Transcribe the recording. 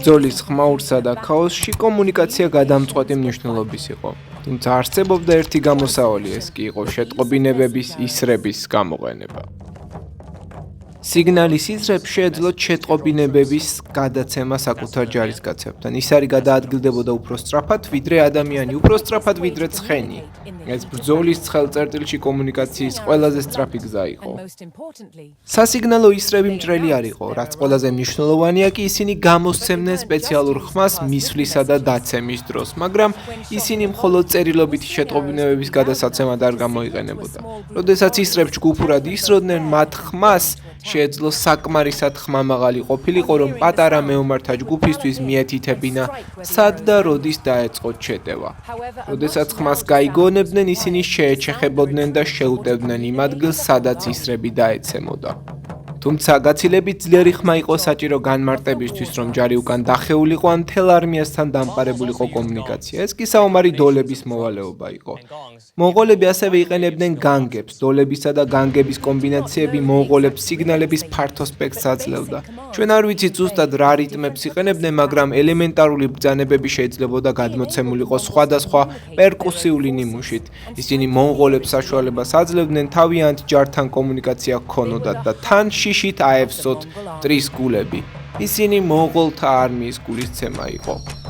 ბრძოლის ხმაურსა და ქაოსში კომუნიკაცია გადამწყვეტი მნიშვნელობის იყო. თუმცა არსებობდა ერთი გამოსავალი, ეს კი იყო შეტყობინებების ისრების გამოყენება. სიგნალის ისრებს შეეძლოთ შეტყობინებების გადაცემა საკუთარ ჯარისკაცებთან. ის არის გადაადგილდებოდა უფრო სწრაფად, ვიდრე ადამიანი, უფრო სწრაფად, ვიდრე ცხენი. ეს ბრძოლის ცხელწერტილში კომუნიკაციის ყველაზე სწრაფი გზა იყო. სასიგნალო ისრები მჭრელი არ იყო, რაც ყველაზე მნიშვნელოვანია კი ისინი გამოსცემდნენ სპეციალურ ხმას მისვლისა და დაცემის დროს, მაგრამ ისინი მხოლოდ წერილობითი შეტყობინებების გადასაცემად არ გამოიყენებოდა. როდესაც ისრებს ჯგუფურად ისროდნენ, მათ ხმას შეეძლო საკმარისად ხმამაღალი ყოფილიყო, რომ პატარა მეომართა ჯგუფისთვის მიეთითებინა, სად და როდის დაეწყოთ შეტევა. როდესაც ხმას გაიგონებდნენ, ისინი შეეჩეხებოდნენ და შეუტევდნენ იმ ადგილს, სადაც ისრები დაეცემოდა. თუმცა გაცილებით ძლიერი ხმა იყო საჭირო განმარტებისთვის, რომ ჯარი უკან დახეულიყო ან მთელ არმიასთან დამყარებულიყო კომუნიკაცია. ეს კი საომარი დოლების მოვალეობა იყო. მონღოლები ასევე იყენებდნენ განგებს. დოლებისა და განგების კომბინაციები მონღოლებს სიგნალების ფართო სპექტრს აძლევდა. ჩვენ არ ვიცით ზუსტად რა რიტმებს იყენებდნენ, მაგრამ ელემენტარული ბრძანებები შეიძლებოდა გადმოცემულიყო სხვადასხვა პერკუსიული ნიმუშით. ისინი მონღოლებს საშუალებას აძლევდნენ თავიანთ ჯართან კომუნიკაცია ჰქონოდათ და თან შიშით აევსოთ მტრის გულები. ისინი მონღოლთა არმიის გულისცემა იყო.